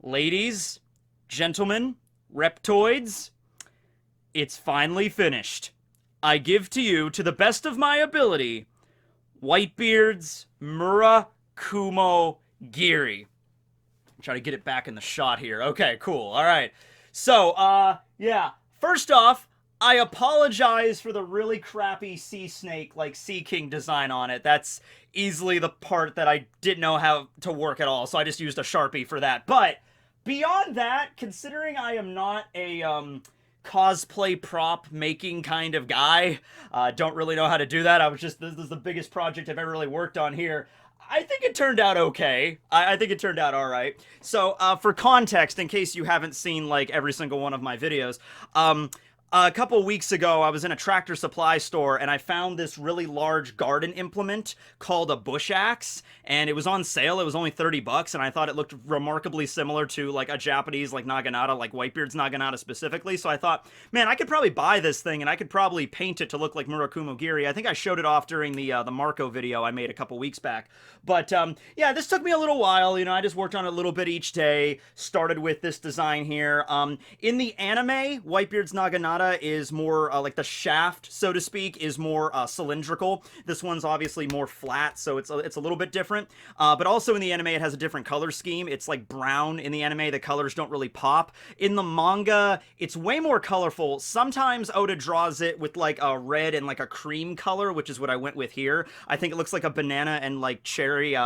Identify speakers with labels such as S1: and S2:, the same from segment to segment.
S1: Ladies, gentlemen, reptoids, it's finally finished. I give to you, to the best of my ability, Whitebeard's Murakumo Giri. Try to get it back in the shot here. Okay, cool. All right. So, yeah. First off, I apologize for the really crappy sea snake, like sea king design on it. That's easily the part that I didn't know how to work at all, so I just used a Sharpie for that. But beyond that, considering I am not a cosplay prop making kind of guy, don't really know how to do that. This is the biggest project I've ever really worked on here. I think it turned out okay. I think it turned out all right. So, for context, in case you haven't seen like every single one of my videos, a couple weeks ago, I was in a Tractor Supply store and I found this really large garden implement called a bush axe, and it was on sale. It was only 30 bucks, and I thought it looked remarkably similar to like a Japanese like naginata, like Whitebeard's naginata specifically. So I thought, man, I could probably buy this thing and I could probably paint it to look like Murakumo Giri. I think I showed it off during the Marco video I made a couple weeks back. But yeah, this took me a little while. You know, I just worked on it a little bit each day. Started with this design here. In the anime, Whitebeard's naginata is more like the shaft, so to speak, is more cylindrical. This one's obviously more flat, so it's a little bit different. But also in the anime, it has a different color scheme. It's like brown in the anime. The colors don't really pop. In the manga, it's way more colorful. Sometimes Oda draws it with like a red and like a cream color, which is what I went with here. I think it looks like a banana and like cherry,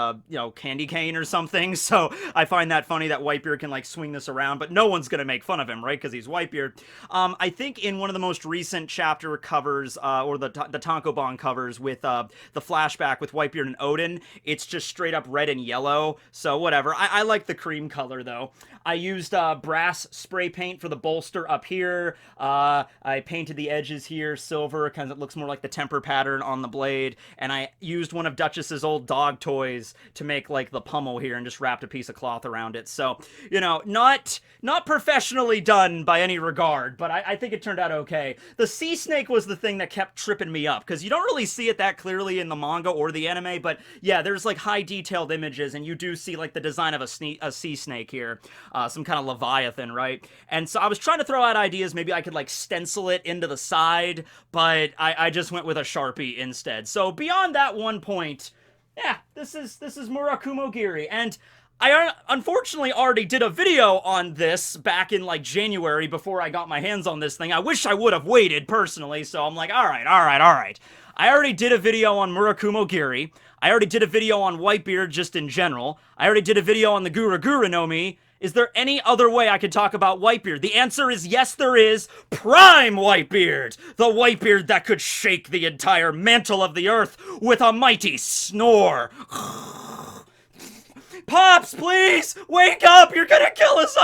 S1: candy cane or something. So I find that funny that Whitebeard can like swing this around, but no one's gonna make fun of him, right? Because he's Whitebeard. I think in one of the most recent chapter covers, or the tankobon covers with the flashback with Whitebeard and Odin, it's just straight up red and yellow, so whatever. I like the cream color, though. I used brass spray paint for the bolster up here. I painted the edges here silver, because it looks more like the temper pattern on the blade, and I used one of Duchess's old dog toys to make, like, the pummel here, and just wrapped a piece of cloth around it. So, you know, not professionally done by any regard, but I think it turned out okay. The sea snake was the thing that kept tripping me up, because you don't really see it that clearly in the manga or the anime, but yeah, there's like high detailed images, and you do see like the design of a sea snake here, some kind of leviathan, right? And so I was trying to throw out ideas, maybe I could like stencil it into the side, but I just went with a Sharpie instead. So beyond that one point, yeah, this is Murakumo Giri, and I unfortunately already did a video on this back in like January before I got my hands on this thing. I wish I would have waited personally, so I'm like, all right. I already did a video on Murakumo Giri. I already did a video on Whitebeard just in general. I already did a video on the Gura Gura no Mi. Is there any other way I could talk about Whitebeard? The answer is yes, there is. Prime Whitebeard! The Whitebeard that could shake the entire mantle of the earth with a mighty snore. Pops, please! Wake up! You're gonna kill us!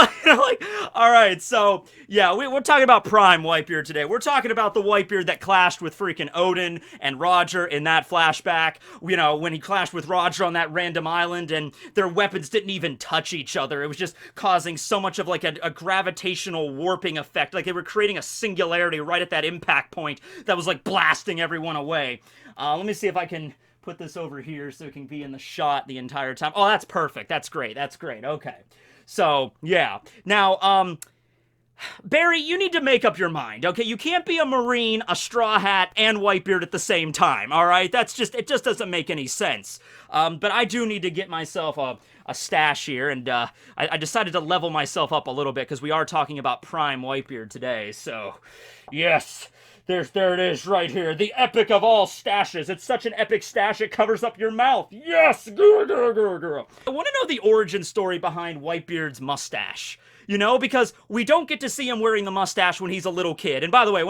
S1: Alright, so, yeah, we're talking about Prime Whitebeard today. We're talking about the Whitebeard that clashed with freaking Odin and Roger in that flashback. You know, when he clashed with Roger on that random island, and their weapons didn't even touch each other. It was just causing so much of, like, a gravitational warping effect. Like, they were creating a singularity right at that impact point that was, like, blasting everyone away. Let me see if I can put this over here so it can be in the shot the entire time. Oh, that's perfect. That's great. Okay. So, yeah. Now, Barry, you need to make up your mind, okay? You can't be a Marine, a Straw Hat, and Whitebeard at the same time, alright? It just doesn't make any sense. But I do need to get myself a stash here, and I decided to level myself up a little bit, because we are talking about Prime Whitebeard today, so, yes. There it is, right here. The epic of all stashes. It's such an epic stash, it covers up your mouth. Yes! Girl. I want to know the origin story behind Whitebeard's mustache. You know, because we don't get to see him wearing the mustache when he's a little kid. And by the way,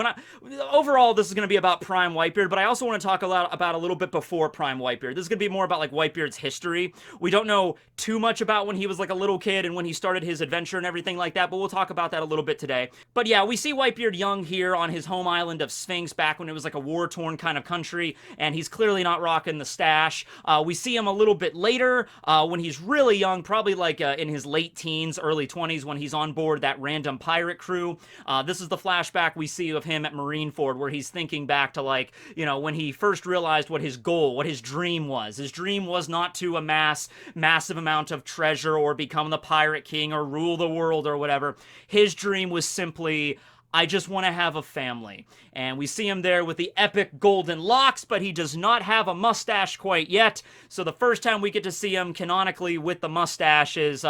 S1: overall, this is going to be about Prime Whitebeard, but I also want to talk about a little bit before Prime Whitebeard. This is going to be more about, like, Whitebeard's history. We don't know too much about when he was, like, a little kid and when he started his adventure and everything like that, but we'll talk about that a little bit today. But yeah, we see Whitebeard young here on his home island of Sphinx back when it was, like, a war-torn kind of country, and he's clearly not rocking the stash. We see him a little bit later when he's really young, probably, like, in his late teens, early 20s, when he's on board that random pirate crew. This is the flashback we see of him at Marineford, where he's thinking back to, like, when he first realized what his goal, what his dream was. His dream was not to amass massive amount of treasure or become the pirate king or rule the world or whatever. His dream was simply, I just want to have a family. And we see him there with the epic golden locks, but he does not have a mustache quite yet. So the first time we get to see him canonically with the mustache is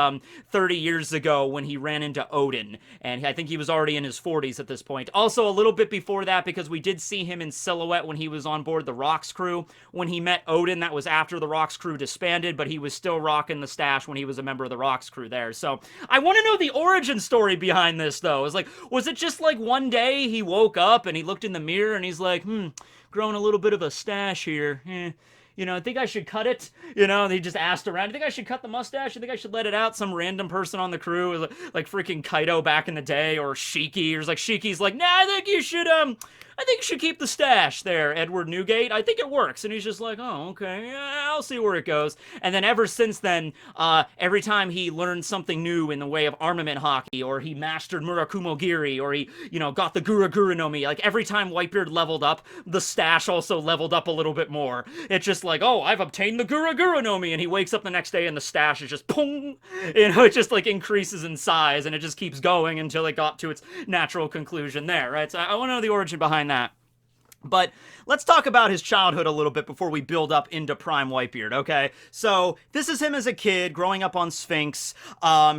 S1: 30 years ago when he ran into Odin. And I think he was already in his 40s at this point. Also a little bit before that, because we did see him in silhouette when he was on board the Rocks crew. When he met Odin, that was after the Rocks crew disbanded, but he was still rocking the stash when he was a member of the Rocks crew there. So I want to know the origin story behind this, though. It's like, was it just like one day he woke up and he looked in the mirror and he's like, growing a little bit of a stash here. I think I should cut it. And he just asked around, you think I should cut the mustache? You think I should let it out? Some random person on the crew, like freaking Kaido back in the day, or Shiki, or like Shiki's like, nah, I think you should keep the stash there, Edward Newgate. I think it works. And he's just like, oh, okay, yeah, I'll see where it goes. And then ever since then, every time he learned something new in the way of armament Haki, or he mastered Murakumo Giri, or he, got the Gura Gura no Mi, like every time Whitebeard leveled up, the stash also leveled up a little bit more. It's just like, oh, I've obtained the Gura Gura no Mi, and he wakes up the next day and the stash is just pong, it just like increases in size, and it just keeps going until it got to its natural conclusion there, right? So I want to know the origin behind that. But let's talk about his childhood a little bit before we build up into Prime Whitebeard, okay? So this is him as a kid growing up on Sphinx.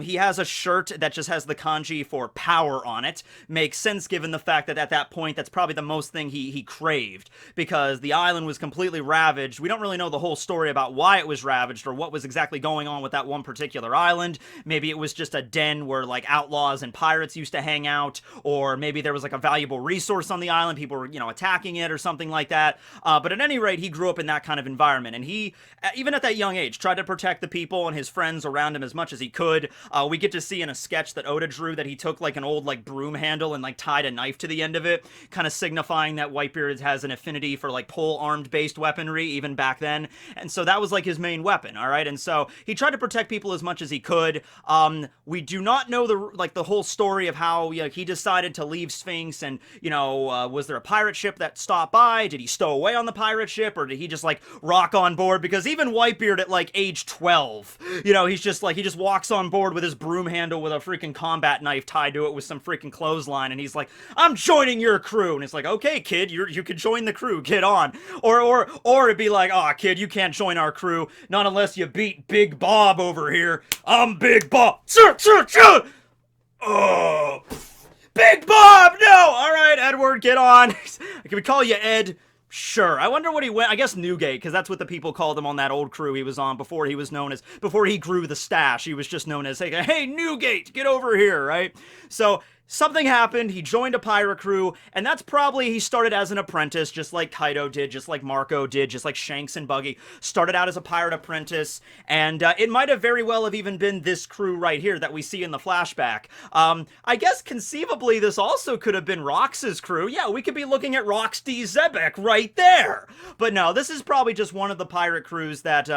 S1: He has a shirt that just has the kanji for power on it. Makes sense given the fact that at that point, that's probably the most thing he craved, because the island was completely ravaged. We don't really know the whole story about why it was ravaged or what was exactly going on with that one particular island. Maybe it was just a den where like outlaws and pirates used to hang out, or maybe there was like a valuable resource on the island. People were, attacking it or something like that. But at any rate, he grew up in that kind of environment, and he, even at that young age, tried to protect the people and his friends around him as much as he could. We get to see in a sketch that Oda drew that he took like an old like broom handle and like tied a knife to the end of it, kind of signifying that Whitebeard has an affinity for like pole armed based weaponry even back then. And so that was like his main weapon, all right? And so he tried to protect people as much as he could. We do not know the whole story of how he decided to leave Sphinx, and was there a pirate ship that stopped by? Did he stow away on the pirate ship, or did he just like rock on board? Because even Whitebeard at like age 12, he's just like, he just walks on board with his broom handle with a freaking combat knife tied to it with some freaking clothesline, and he's like, I'm joining your crew. And it's like, okay, kid, you can join the crew, get on. Or it'd be like, oh, kid, you can't join our crew, not unless you beat Big Bob over here. I'm Big Bob. Oh, Big Bob, no! All right, Edward, get on. Can we call you Ed? Sure. I wonder what he went, I guess Newgate, because that's what the people called him on that old crew he was on before he grew the stash. He was just known as, hey, Newgate, get over here, right? So something happened, he joined a pirate crew, and that's probably, he started as an apprentice, just like Kaido did, just like Marco did, just like Shanks and Buggy, started out as a pirate apprentice, and it might have very well have even been this crew right here that we see in the flashback. I guess conceivably this also could have been Rox's crew. Yeah, we could be looking at Rox D. Zebek right there! But no, this is probably just one of the pirate crews that,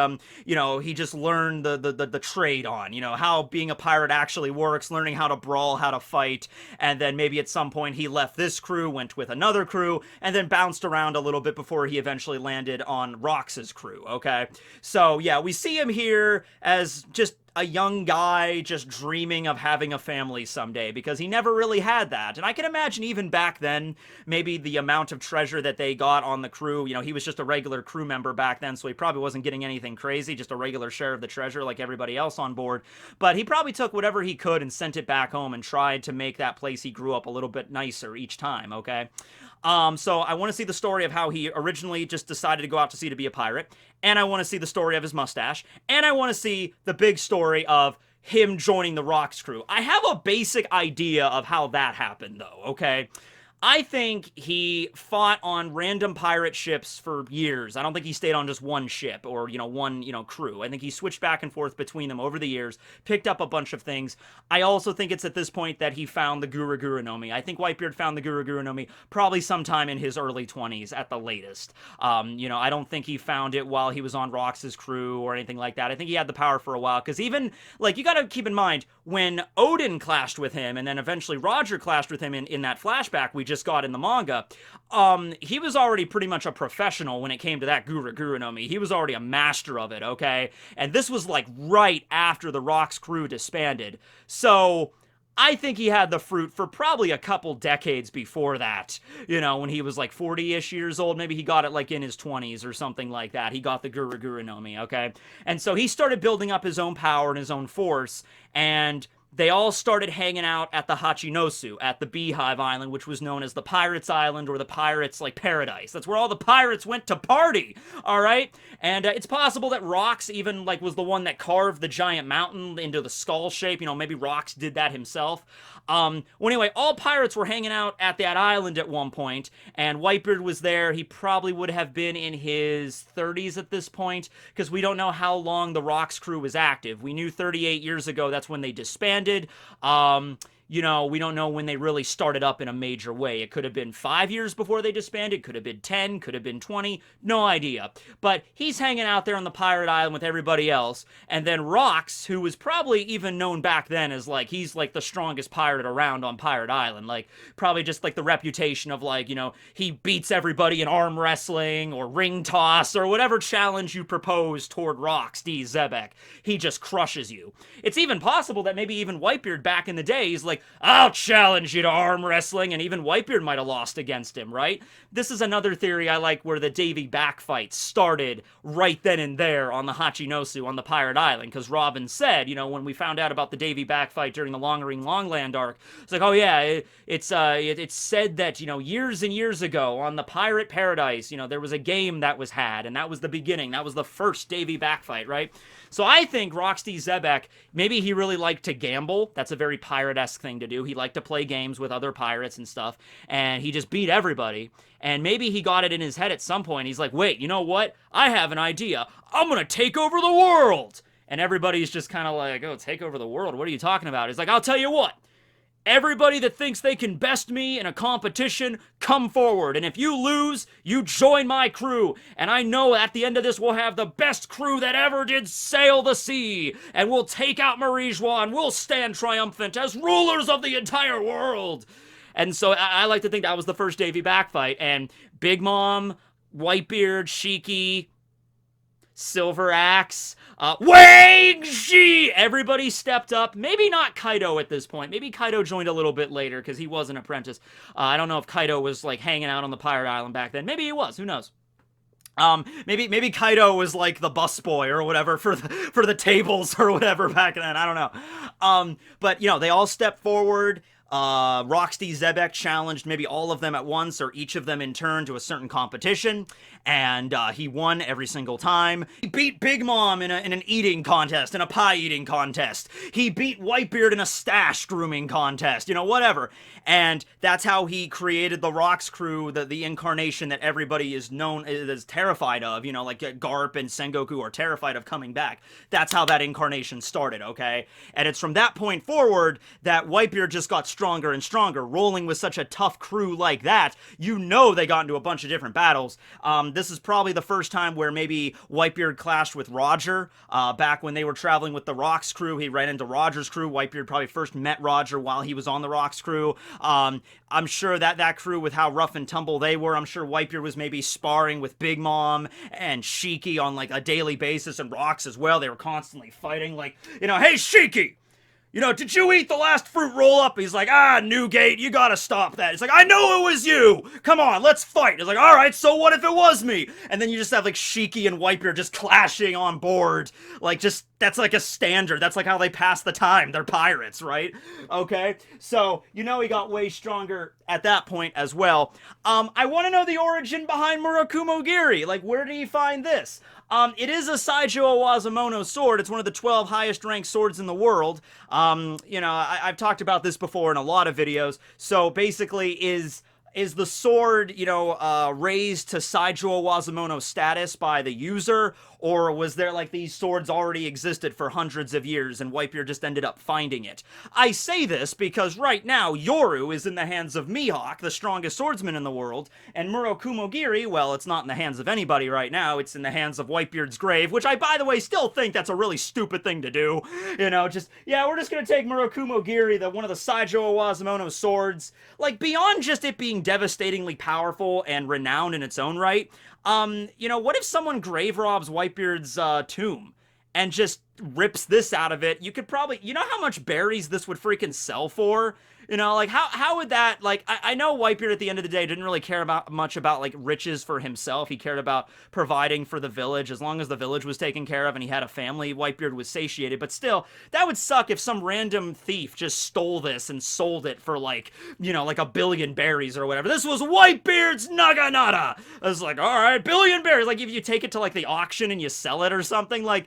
S1: he just learned the trade on, how being a pirate actually works, learning how to brawl, how to fight. And then maybe at some point he left this crew, went with another crew, and then bounced around a little bit before he eventually landed on Rox's crew, okay? So, yeah, we see him here as just a young guy just dreaming of having a family someday, because he never really had that. And I can imagine even back then, maybe the amount of treasure that they got on the crew, he was just a regular crew member back then, so he probably wasn't getting anything crazy, just a regular share of the treasure like everybody else on board. But he probably took whatever he could and sent it back home and tried to make that place he grew up a little bit nicer each time, okay? So I want to see the story of how he originally just decided to go out to sea to be a pirate, and I want to see the story of his mustache, and I want to see the big story of him joining the Rocks crew. I have a basic idea of how that happened, though, okay? I think he fought on random pirate ships for years. I don't think he stayed on just one ship or, one, crew. I think he switched back and forth between them over the years, picked up a bunch of things. I also think it's at this point that he found the Guru Guru no Mi. I think Whitebeard found the Guru Guru no Mi probably sometime in his early 20s at the latest. I don't think he found it while he was on Rox's crew or anything like that. I think he had the power for a while, because even, you gotta keep in mind, when Odin clashed with him, and then eventually Roger clashed with him in that flashback we just got in the manga, he was already pretty much a professional when it came to that Guru Guru no Mi. He was already a master of it, okay? And this was, right after the Rox crew disbanded. So I think he had the fruit for probably a couple decades before that. When he was 40-ish years old, maybe he got it in his 20s or something like that. He got the Guru Guru no Mi, okay? And so he started building up his own power and his own force, and they all started hanging out at the Hachinosu, at the Beehive Island, which was known as the Pirates Island or the Pirates, Paradise. That's where all the pirates went to party, all right? And it's possible that Rox even, was the one that carved the giant mountain into the skull shape. Maybe Rox did that himself. Well, anyway, all pirates were hanging out at that island at one point, and Whitebeard was there. He probably would have been in his 30s at this point, because we don't know how long the Rox crew was active. We knew 38 years ago that's when they disbanded. We don't know when they really started up in a major way. It could have been 5 years before they disbanded, could have been 10, could have been 20, no idea. But he's hanging out there on the pirate island with everybody else, and then Rox, who was probably even known back then as, he's, the strongest pirate around on Pirate Island, probably just, the reputation of, he beats everybody in arm wrestling, or ring toss, or whatever challenge you propose toward Rox D. Zebek. He just crushes you. It's even possible that maybe even Whitebeard back in the day, he's I'll challenge you to arm wrestling, and even Whitebeard might have lost against him, right? This is another theory I like, where the Davy back fight started right then and there on the Hachinosu, on the Pirate Island, because Robin said, when we found out about the Davy back fight during the Long Ring Longland arc, it's oh yeah, it's said that, years and years ago on the Pirate Paradise, there was a game that was had, and that was the beginning, that was the first Davy back fight, right? So I think Roxy Zebek, maybe he really liked to gamble. That's a very pirate-esque thing to do. He liked to play games with other pirates and stuff, and he just beat everybody. And maybe he got it in his head at some point. He's like, wait, you know what? I have an idea. I'm going to take over the world. And everybody's just kind of like, oh, take over the world? What are you talking about? He's like, I'll tell you what. Everybody that thinks they can best me in a competition, come forward. And if you lose, you join my crew. And I know at the end of this, we'll have the best crew that ever did sail the sea. And we'll take out Marie-Joie, and we'll stand triumphant as rulers of the entire world. And so I like to think that was the first Davy back fight. And Big Mom, Whitebeard, Shiki, Silver Axe, Wang Shi! Everybody stepped up. Maybe not Kaido at this point. Maybe Kaido joined a little bit later because he was an apprentice. I don't know if Kaido was hanging out on the pirate island back then. Maybe he was. Who knows? Maybe Kaido was the busboy or whatever for the tables or whatever back then. I don't know. But they all stepped forward. Roxy Zebek challenged maybe all of them at once, or each of them in turn, to a certain competition, and he won every single time. He beat Big Mom in an eating contest, in a pie eating contest. He beat Whitebeard in a stash grooming contest, whatever. And that's how he created the Rox crew, the incarnation that everybody is terrified of, Garp and Sengoku are terrified of coming back. That's how that incarnation started, okay? And it's from that point forward that Whitebeard just got stronger and stronger. Rolling with such a tough crew like that, they got into a bunch of different battles. This is probably the first time where maybe Whitebeard clashed with Roger. Back when they were traveling with the Rox crew, he ran into Roger's crew. Whitebeard probably first met Roger while he was on the Rox crew. I'm sure that crew, with how rough and tumble they were, I'm sure Whitebeard was maybe sparring with Big Mom and Shiki on a daily basis, and Rox as well. They were constantly fighting, hey Shiki! Did you eat the last fruit roll-up? He's like, Newgate, you gotta stop that. He's like, I know it was you! Come on, let's fight! He's like, alright, so what if it was me? And then you just have, Shiki and Whitebeard just clashing on board. That's a standard. That's how they pass the time. They're pirates, right? Okay? So, he got way stronger at that point as well. I want to know the origin behind Murakumo Giri. Where did he find this? It is a Saijo Owazamono sword. It's one of the 12 highest ranked swords in the world. I've talked about this before in a lot of videos. So basically is the sword, raised to Saijo Wazumono status by the user, or was there like these swords already existed for hundreds of years and Whitebeard just ended up finding it? I say this because right now Yoru is in the hands of Mihawk, the strongest swordsman in the world, and Murokumogiri, well, it's not in the hands of anybody right now, it's in the hands of Whitebeard's grave, which I, by the way, still think that's a really stupid thing to do. We're just gonna take Murokumogiri, one of the Saijo Wazumono swords, like, beyond just it being devastatingly powerful and renowned in its own right, what if someone grave robs Whitebeard's tomb and just rips this out of it? You could probably, how much berries this would freaking sell for? How would that, like, I know Whitebeard at the end of the day didn't really care much about, like, riches for himself. He cared about providing for the village. As long as the village was taken care of and he had a family, Whitebeard was satiated. But still, that would suck if some random thief just stole this and sold it for, like, like 1 billion berries or whatever. This was Whitebeard's Naginata! I was like, alright, 1 billion berries! Like, if you take it to, like, the auction and you sell it or something, like,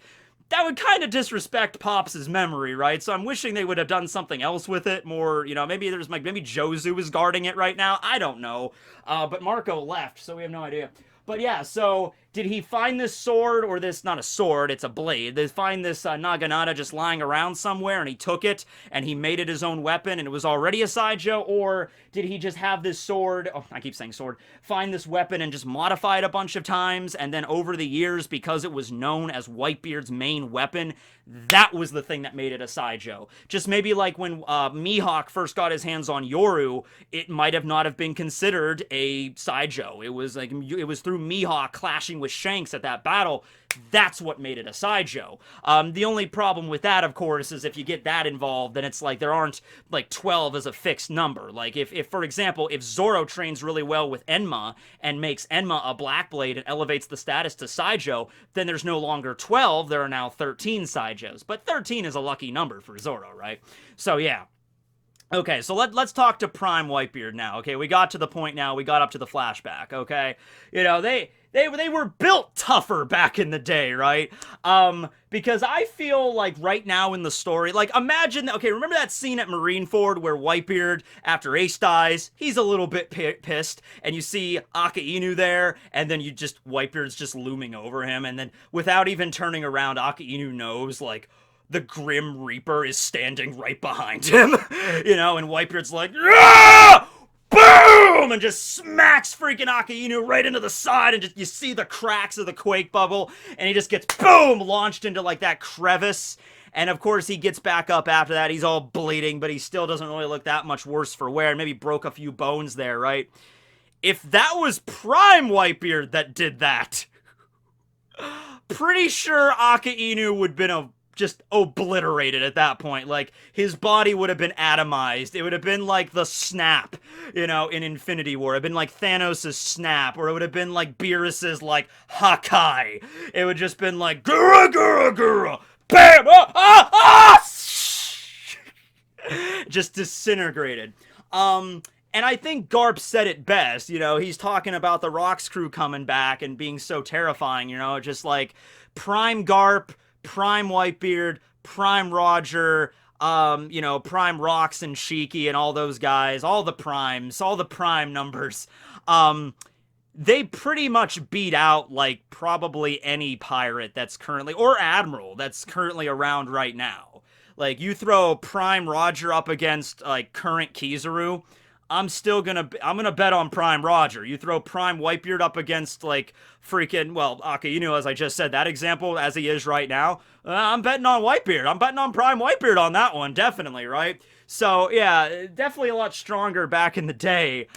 S1: that would kind of disrespect Pops' memory, right? So I'm wishing they would have done something else with it, more, maybe maybe Jozu is guarding it right now, I don't know, but Marco left, so we have no idea. But yeah, so did he find this sword, or this, not a sword, it's a blade, they find this Naginata just lying around somewhere, and he took it, and he made it his own weapon, and it was already a Saijo, or did he just have this sword, I keep saying sword, find this weapon and just modify it a bunch of times, and then over the years, because it was known as Whitebeard's main weapon, that was the thing that made it a Saijo. Just maybe like when Mihawk first got his hands on Yoru, it might have not have been considered a Saijo. It was through Mihawk clashing with Shanks at that battle, that's what made it a Saijo. The only problem with that, of course, is if you get that involved, then it's like there aren't, like, 12 as a fixed number. Like, if for example, if Zoro trains really well with Enma and makes Enma a Black Blade and elevates the status to Saijo, then there's no longer 12, there are now 13 Saijos. But 13 is a lucky number for Zoro, right? So, yeah. Okay, so let's talk to Prime Whitebeard now, okay? We got to the point now, we got up to the flashback, okay? They were built tougher back in the day, right? Because I feel like right now in the story, like, imagine, okay, remember that scene at Marineford where Whitebeard, after Ace dies, he's a little bit pissed, and you see Akainu there, and then Whitebeard's just looming over him, and then without even turning around, Akainu knows, like, the Grim Reaper is standing right behind him, and Whitebeard's like, ah! Boom! And just smacks freaking Akainu right into the side, and you see the cracks of the quake bubble, and he just gets, boom, launched into, like, that crevice, and of course he gets back up after that. He's all bleeding, but he still doesn't really look that much worse for wear, maybe broke a few bones there, right? If that was Prime Whitebeard that did that, pretty sure Akainu would have been just obliterated at that point. Like, his body would have been atomized. It would have been like the snap, in Infinity War. It would have been like Thanos' snap, or it would have been like Beerus's, like, Haki. It would just been like, Gura, Gura, Gura, bam, just disintegrated. And I think Garp said it best, he's talking about the Rocks crew coming back and being so terrifying, just like, Prime Garp, Prime Whitebeard, Prime Roger, Prime Rocks and Shiki and all those guys, all the primes, all the prime numbers, they pretty much beat out, like, probably any pirate that's currently, or admiral that's currently around right now. Like, you throw Prime Roger up against, like, current Kizaru, I'm gonna bet on Prime Roger. You throw Prime Whitebeard up against, like, freaking, well, Akainu, as I just said, that example, as he is right now, I'm betting on Whitebeard. I'm betting on Prime Whitebeard on that one, definitely, right? So, yeah, definitely a lot stronger back in the day.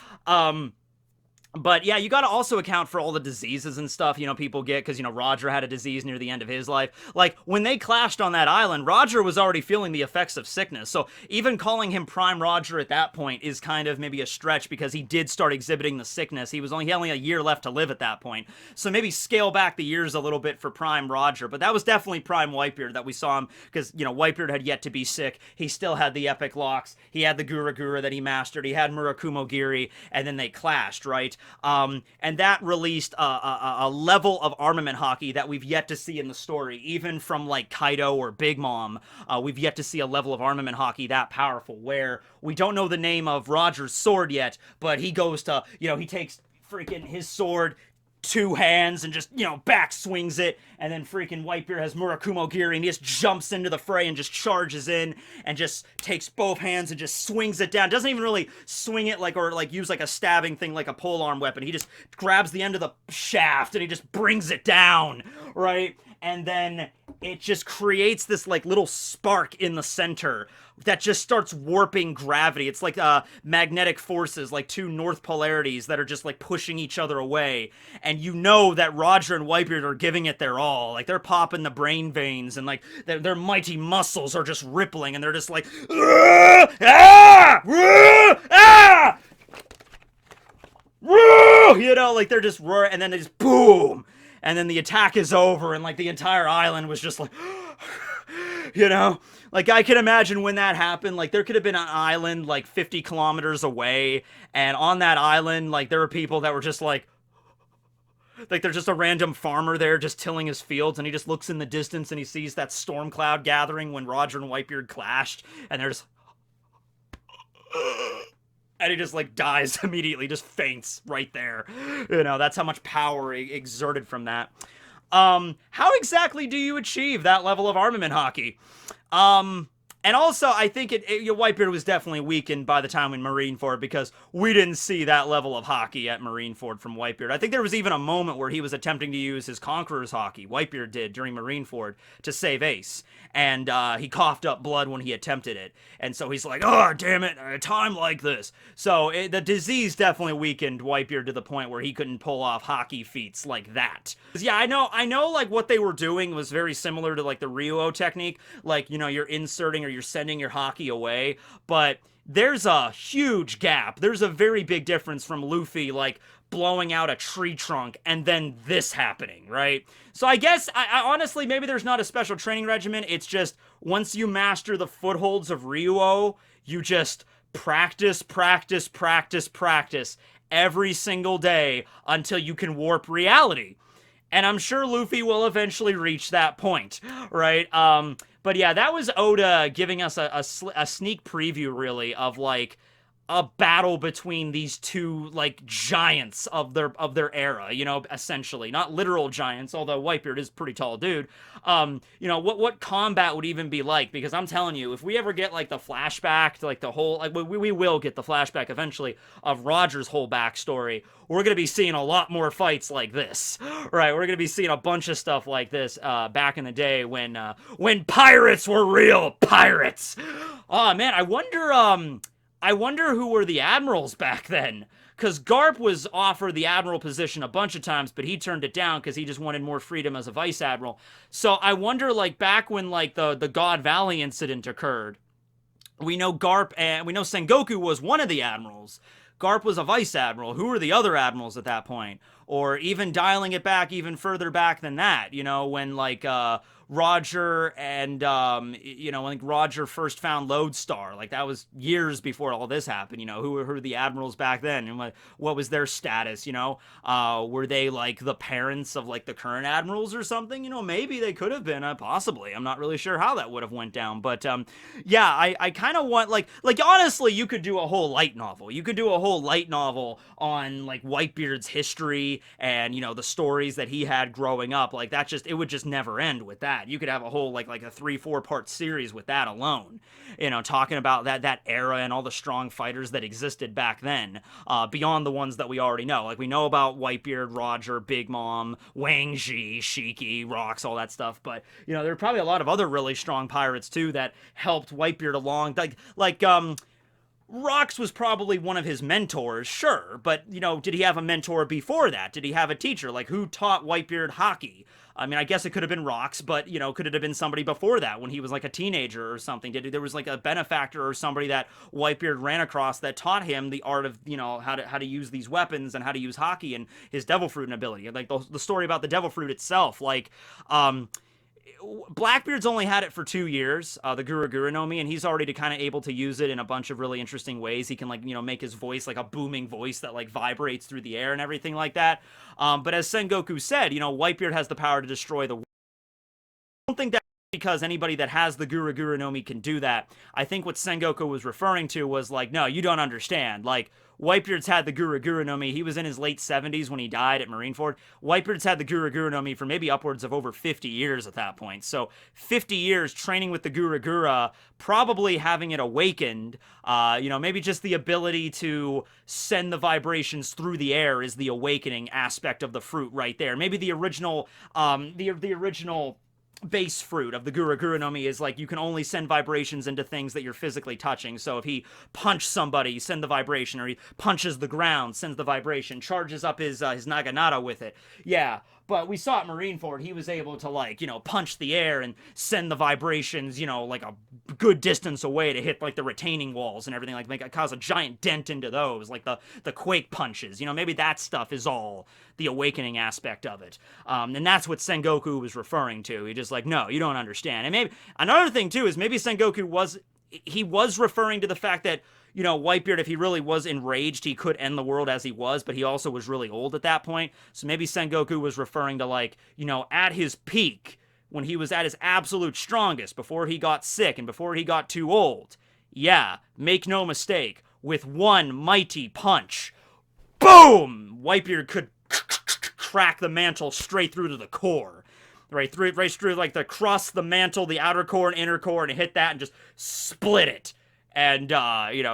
S1: But yeah, you gotta also account for all the diseases and stuff, people get, because, Roger had a disease near the end of his life. Like, when they clashed on that island, Roger was already feeling the effects of sickness, so even calling him Prime Roger at that point is kind of maybe a stretch, because he did start exhibiting the sickness. He had only a year left to live at that point, so maybe scale back the years a little bit for Prime Roger, but that was definitely Prime Whitebeard that we saw him, because, Whitebeard had yet to be sick. He still had the epic locks, he had the Gura Gura that he mastered, he had Murakumogiri, and then they clashed, right? And that released a level of armament Haki that we've yet to see in the story. Even from like Kaido or Big Mom, we've yet to see a level of armament Haki that powerful, where we don't know the name of Roger's sword yet, but he goes to, he takes freaking his sword, two hands, and just, back swings it, and then freaking Whitebeard has Murakumo Giri, and he just jumps into the fray and just charges in, and just takes both hands and just swings it down. Doesn't even really swing it or use like a stabbing thing like a polearm weapon. He just grabs the end of the shaft and he just brings it down, right? And then it just creates this like little spark in the center that just starts warping gravity. It's like magnetic forces, like two north polarities that are just like pushing each other away. And you know that Roger and Whitebeard are giving it their all. Like they're popping the brain veins, and like their mighty muscles are just rippling, and they're just like, ah, ah, ah, like they're just roaring, and then they just boom. And then the attack is over, and like the entire island was just like, like I can imagine when that happened, like there could have been an island like 50 kilometers away, and on that island, like there were people that were just like there's just a random farmer there just tilling his fields, and he just looks in the distance and he sees that storm cloud gathering when Roger and Whitebeard clashed, and they're just and he just like dies immediately, just faints right there. That's how much power exerted from that. How exactly do you achieve that level of armament Haki? And also, I think Whitebeard was definitely weakened by the time in Marineford, because we didn't see that level of Haki at Marineford from Whitebeard. I think there was even a moment where he was attempting to use his Conqueror's Haki, Whitebeard did, during Marineford, to save Ace. And he coughed up blood when he attempted it. And so he's like, oh, damn it, a time like this. So the disease definitely weakened Whitebeard to the point where he couldn't pull off Haki feats like that. Yeah, I know, like, what they were doing was very similar to, like, the Ryuo technique. Like, you're inserting or you're sending your Haki away, but there's a huge gap. There's a very big difference from Luffy, like, blowing out a tree trunk and then this happening, right? So I guess, I honestly, maybe there's not a special training regimen. It's just, once you master the footholds of Ryuo, you just practice every single day until you can warp reality. And I'm sure Luffy will eventually reach that point, right? But yeah, that was Oda giving us a sneak preview, really, of, like, a battle between these two, like, giants of their era, essentially. Not literal giants, although Whitebeard is a pretty tall dude. What combat would even be like? Because I'm telling you, if we ever get, like, the flashback to, like, the whole, like, we will get the flashback eventually of Roger's whole backstory, we're gonna be seeing a lot more fights like this, right? We're gonna be seeing a bunch of stuff like this back in the day when pirates were real pirates. Oh, man, I wonder who were the admirals back then. Because Garp was offered the admiral position a bunch of times, but he turned it down because he just wanted more freedom as a vice admiral. So I wonder, like, back when, like, the God Valley incident occurred, we know Garp and we know Sengoku was one of the admirals. Garp was a vice admiral. Who were the other admirals at that point? Or even dialing it back even further back than that, when, like, Roger and, when Roger first found Lodestar. Like, that was years before all this happened, who were the admirals back then, and what was their status, were they, like, the parents of, like, the current admirals or something? Maybe they could have been, possibly. I'm not really sure how that would have went down, but, yeah, I kind of want, like, honestly, you could do a whole light novel. You could do a whole light novel on, like, Whitebeard's history and, the stories that he had growing up. Like, it would just never end with that. You could have a whole, like a 3-4 part series with that alone, talking about that era and all the strong fighters that existed back then, beyond the ones that we already know. Like, we know about Whitebeard, Roger, Big Mom, Wang Ji, Shiki, Rocks, all that stuff, but, there are probably a lot of other really strong pirates, too, that helped Whitebeard along, like Rocks was probably one of his mentors, sure, but, did he have a mentor before that? Did he have a teacher? Like, who taught Whitebeard Haki? I mean, I guess it could have been Rocks, but, could it have been somebody before that when he was, like, a teenager or something? There was, like, a benefactor or somebody that Whitebeard ran across that taught him the art of, how to use these weapons and how to use Haki and his Devil Fruit ability. Like, the story about the Devil Fruit itself, like, Blackbeard's only had it for 2 years, the Guru Guru no Mi, and he's already kind of able to use it in a bunch of really interesting ways. He can, like, make his voice like a booming voice that, like, vibrates through the air and everything like that. But as Sengoku said, Whitebeard has the power to destroy the world. I don't think that because anybody that has the Guru Guru no Mi can do that. I think what Sengoku was referring to was like, no, you don't understand. Like, Whitebeard's had the Guru Guru no Mi. He was in his late 70s when he died at Marineford. Whitebeard's had the Guru Guru no Mi for maybe upwards of over 50 years at that point. So 50 years training with the Guru Guru, probably having it awakened. Maybe just the ability to send the vibrations through the air is the awakening aspect of the fruit right there. Maybe the original, the original base fruit of the Guru Guru no Mi is like you can only send vibrations into things that you're physically touching. So if he punched somebody, send the vibration, or he punches the ground, sends the vibration, charges up his Naginata with it. Yeah, but we saw at Marineford, he was able to, like, punch the air and send the vibrations, like a good distance away to hit, like, the retaining walls and everything, like, cause a giant dent into those, like the quake punches. Maybe that stuff is all the awakening aspect of it. And that's what Sengoku was referring to. He just like, no, you don't understand. And maybe another thing too is maybe Sengoku was referring to the fact that, Whitebeard, if he really was enraged, he could end the world as he was, but he also was really old at that point. So maybe Sengoku was referring to, like, at his peak, when he was at his absolute strongest, before he got sick and before he got too old. Yeah, make no mistake, with one mighty punch, boom! Whitebeard could crack the mantle straight through to the core. Right through, like, the crust, the mantle, the outer core and inner core, and hit that and just split it. And,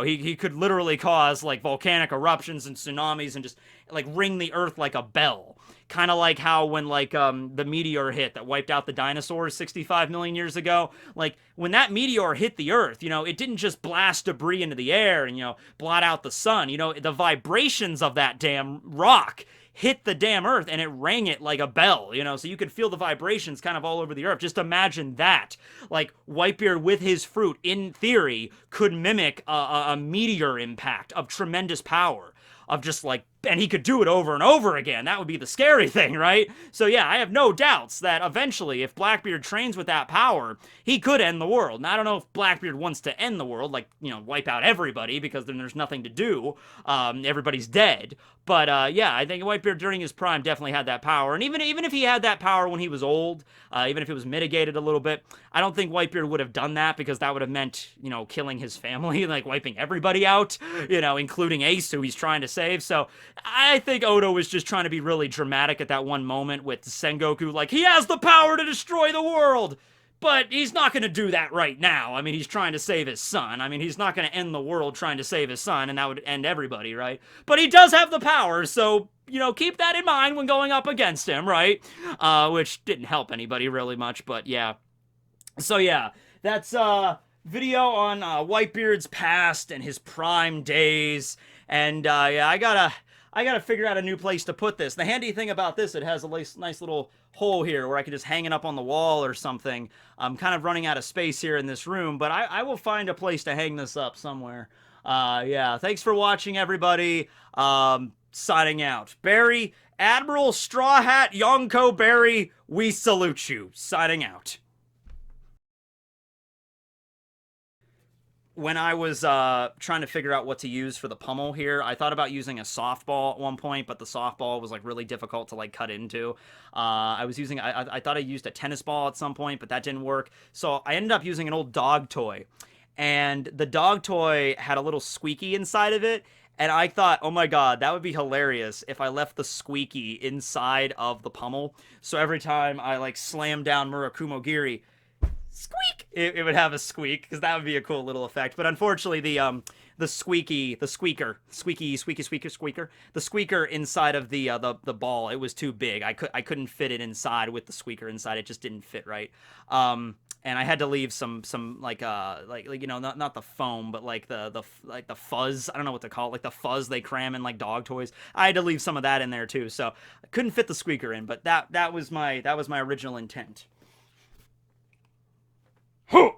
S1: he could literally cause, like, volcanic eruptions and tsunamis and just, like, ring the earth like a bell. Kind of like how when, like, the meteor hit that wiped out the dinosaurs 65 million years ago. Like, when that meteor hit the earth, it didn't just blast debris into the air and, blot out the sun. The vibrations of that damn rock hit the damn earth and it rang it like a bell, so you could feel the vibrations kind of all over the earth. Just imagine that. Like, Whitebeard with his fruit, in theory, could mimic a meteor impact of tremendous power. Of just, like, and he could do it over and over again. That would be the scary thing, right? So yeah, I have no doubts that eventually, if Blackbeard trains with that power, he could end the world. Now, I don't know if Blackbeard wants to end the world, like, wipe out everybody, because then there's nothing to do. Everybody's dead. But, yeah, I think Whitebeard during his prime definitely had that power. And even if he had that power when he was old, even if it was mitigated a little bit, I don't think Whitebeard would have done that, because that would have meant, killing his family, like, wiping everybody out, including Ace, who he's trying to save. So I think Oda was just trying to be really dramatic at that one moment with Sengoku, like, he has the power to destroy the world! But he's not going to do that right now. I mean, he's trying to save his son. I mean, he's not going to end the world trying to save his son, and that would end everybody, right? But he does have the power, so, keep that in mind when going up against him, right? Which didn't help anybody really much, but yeah. So yeah, that's video on Whitebeard's past and his prime days. And yeah, I gotta figure out a new place to put this. The handy thing about this, it has a nice little hole here where I can just hang it up on the wall or something. I'm kind of running out of space here in this room, but I will find a place to hang this up somewhere. Yeah, thanks for watching, everybody. Signing out. Barry, Admiral Straw Hat Yonko Barry, we salute you. Signing out. When I was trying to figure out what to use for the pummel here, I thought about using a softball at one point, but the softball was, like, really difficult to, like, cut into. I thought I used a tennis ball at some point, but that didn't work. So I ended up using an old dog toy. And the dog toy had a little squeaky inside of it. And I thought, oh my god, that would be hilarious if I left the squeaky inside of the pummel. So every time I, like, slam down Murakumo Giri, squeak! It would have a squeak, because that would be a cool little effect. But unfortunately, the squeaker inside of the ball, it was too big. I couldn't fit it inside with the squeaker inside. It just didn't fit right. And I had to leave some like not the foam, but like the fuzz. I don't know what to call it, like the fuzz they cram in like dog toys. I had to leave some of that in there too, so I couldn't fit the squeaker in. But that was my original intent. Huh!